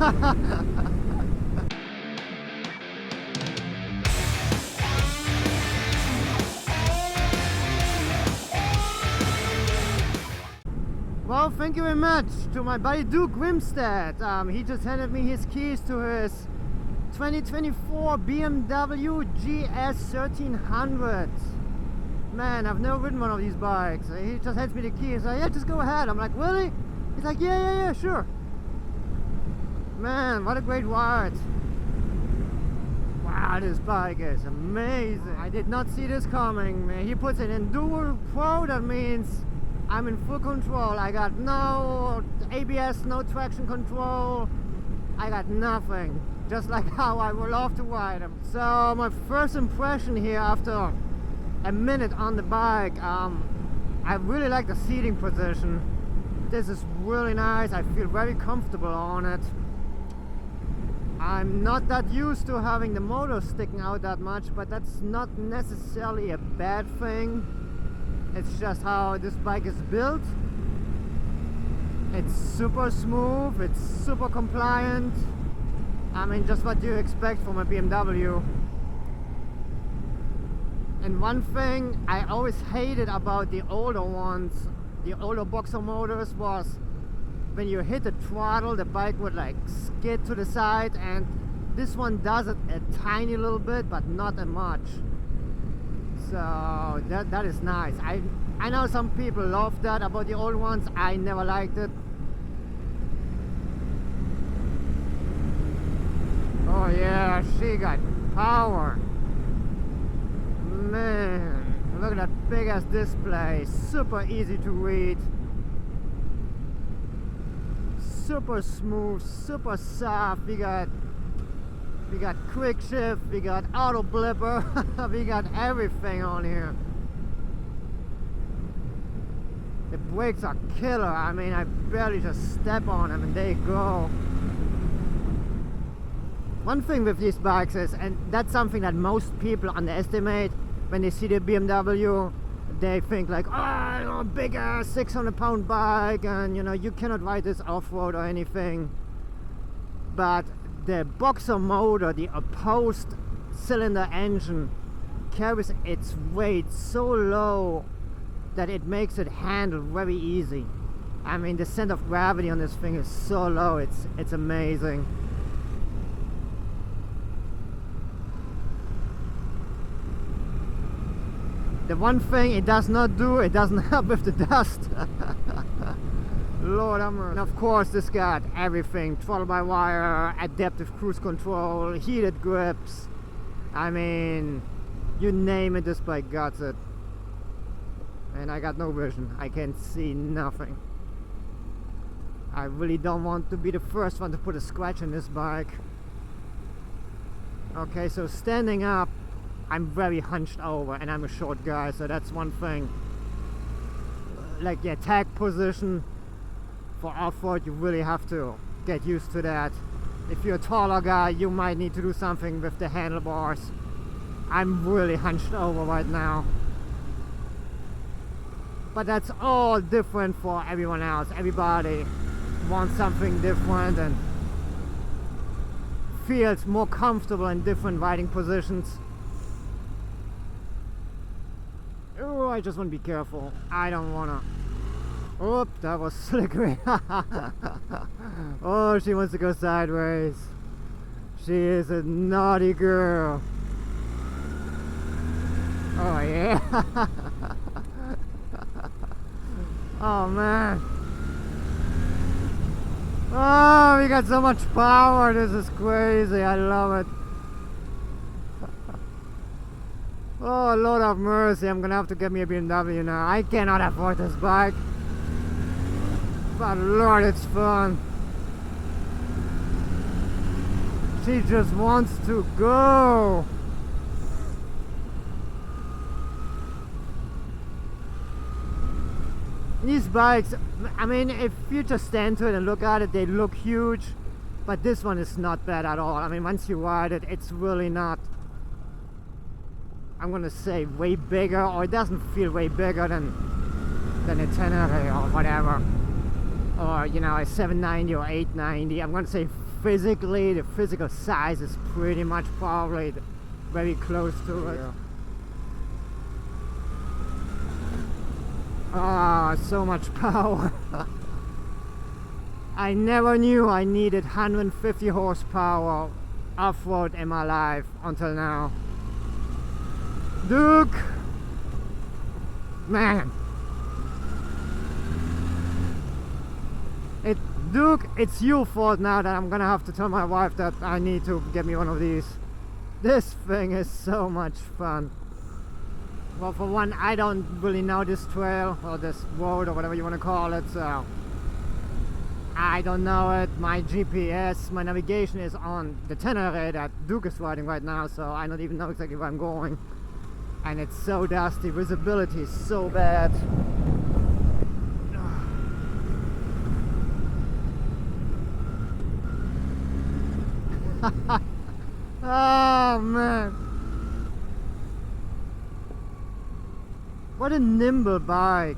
Well, thank you very much to my buddy Duke Grimstad. He just handed me his keys to his 2024 BMW GS 1300. Man, I've never ridden one of these bikes. He just hands me the keys. He's like, yeah, just go ahead. I'm like, really? He's like, yeah, sure. Man, what a great ride. Wow, this bike is amazing. I did not see this coming, man. He puts an Enduro Pro, that means I'm in full control. I got no ABS, no traction control. I got nothing. Just like how I would love to ride him. So my first impression here after a minute on the bike, I really like the seating position. This is really nice. I feel very comfortable on it. I'm not that used to having the motor sticking out that much, but that's not necessarily a bad thing. It's just how this bike is built. It's super smooth, it's super compliant. I mean, just what you expect from a BMW. And one thing I always hated about the older ones, the older boxer motors, was when you hit the throttle, the bike would like skid to the side, and this one does it a tiny little bit, but not that much. So that is nice. I know some people love that about the old ones. I never liked it. Oh yeah, she got power. Man, look at that big ass display. Super easy to read. Super smooth, super soft. We got quick shift, we got auto blipper, we got everything on here. The brakes are killer. I mean, I barely just step on them and they go. One thing with these bikes is, and that's something that most people underestimate when they see the BMW, they think like, oh, big ass 600-pound bike, and you know, you cannot ride this off-road or anything. But the boxer motor, the opposed cylinder engine, carries its weight so low that it makes it handle very easy. I mean, the center of gravity on this thing is so low, it's amazing. The one thing it does not do, it doesn't help with the dust. Lord have mercy. And of course this got everything: throttle by wire, adaptive cruise control, heated grips. I mean, you name it, this bike got it. And I got no vision. I can see nothing. I really don't want to be the first one to put a scratch in this bike. Okay, so standing up, I'm very hunched over, and I'm a short guy, so that's one thing. Like the attack position for off-road, you really have to get used to that. If you're a taller guy, you might need to do something with the handlebars. I'm really hunched over right now. But that's all different for everyone else. Everybody wants something different and feels more comfortable in different riding positions. Oh, I just want to be careful. I don't want to... Oop, that was slippery. Oh, she wants to go sideways. She is a naughty girl. Oh, yeah. Oh, man. Oh, we got so much power. This is crazy. I love it. Oh, Lord have mercy, I'm gonna have to get me a BMW now. I cannot afford this bike. But Lord, it's fun. She just wants to go. These bikes, I mean, if you just stand to it and look at it, they look huge. But this one is not bad at all. I mean, once you ride it, it's really not, I'm gonna say, way bigger, or it doesn't feel way bigger than a 10 or whatever, or you know, a 790 or 890. I'm gonna say physically, the physical size is pretty much probably very close to it. Yeah. Ah, so much power. I never knew I needed 150 horsepower off-road in my life until now. Duke! Man! Duke, it's your fault now that I'm gonna have to tell my wife that I need to get me one of these. This thing is so much fun. Well, for one, I don't really know this trail or this road or whatever you want to call it, so I don't know it. My GPS, my navigation is on the Tenere that Duke is riding right now, so I don't even know exactly where I'm going. And it's so dusty, visibility is so bad. Oh man, what a nimble bike.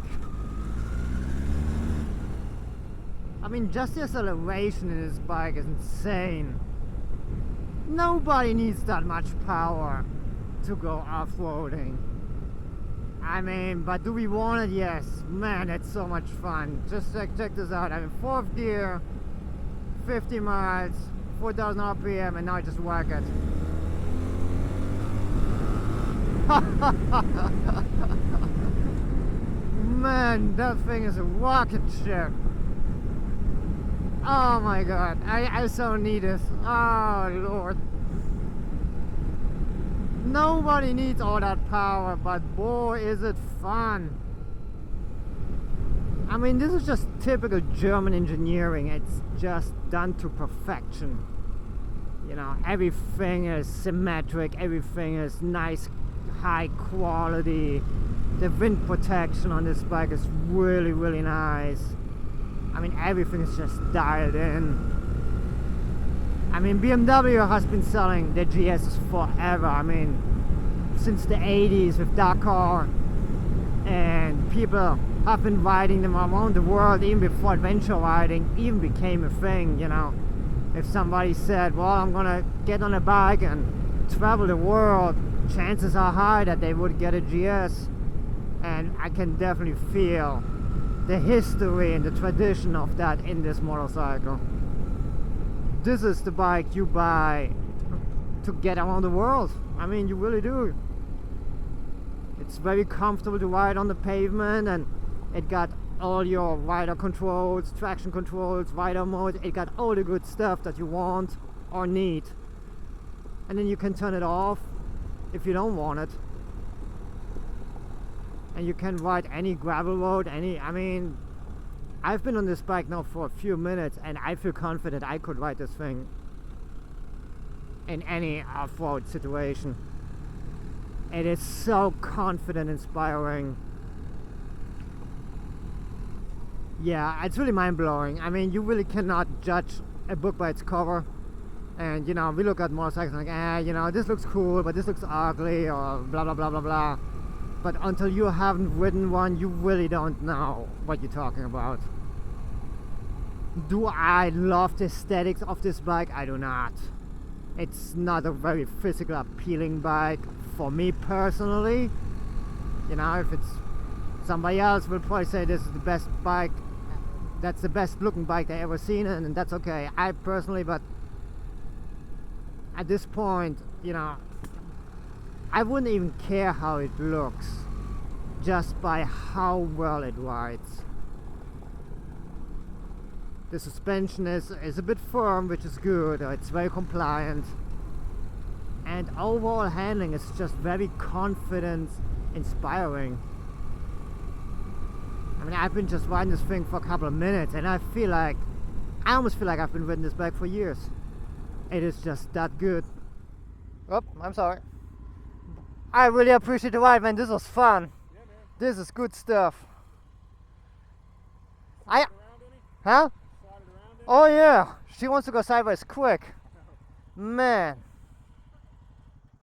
I mean, just the acceleration in this bike is insane. Nobody needs that much power to go off-roading. I mean, but do we want it? Yes. Man, it's so much fun. Just check this out. I'm in 4th gear, 50 miles, 4,000 RPM, and now I just whack it. Man, that thing is a rocket ship. Oh my god, I so need this. Oh lord. Nobody needs all that power, but boy is it fun. I mean, this is just typical German engineering. It's just done to perfection. You know, everything is symmetric, everything is nice, high quality. The wind protection on this bike is really, really nice. I mean, everything is just dialed in. I mean, BMW has been selling their GSs forever. I mean, since the 80s with Dakar, and people have been riding them around the world even before adventure riding even became a thing, you know. If somebody said, well, I'm gonna get on a bike and travel the world, chances are high that they would get a GS. And I can definitely feel the history and the tradition of that in this motorcycle. This is the bike you buy to get around the world. I mean, you really do. It's very comfortable to ride on the pavement, and it got all your rider controls, traction controls, rider mode. It got all the good stuff that you want or need. And then you can turn it off if you don't want it. And you can ride any gravel road, I mean, I've been on this bike now for a few minutes and I feel confident I could ride this thing in any off-road situation. It is so confident, inspiring. Yeah, it's really mind-blowing. I mean, you really cannot judge a book by its cover. And, you know, we look at motorcycles like, you know, this looks cool, but this looks ugly, or blah, blah, blah, blah, blah. But until you haven't ridden one, you really don't know what you're talking about. Do I love the aesthetics of this bike? I do not. It's not a very physical appealing bike for me personally. You know, if it's somebody else will probably say this is the best bike, that's the best looking bike they ever seen, and that's okay. I personally, but at this point, you know, I wouldn't even care how it looks, just by how well it rides. The suspension is a bit firm, which is good. It's very compliant. And overall handling is just very confident, inspiring. I mean, I've been just riding this thing for a couple of minutes and I almost feel like I've been riding this bike for years. It is just that good. Oh, I'm sorry. I really appreciate the ride, man. This was fun. Yeah, man. This is good stuff. Huh? Oh yeah, she wants to go sideways quick. Man.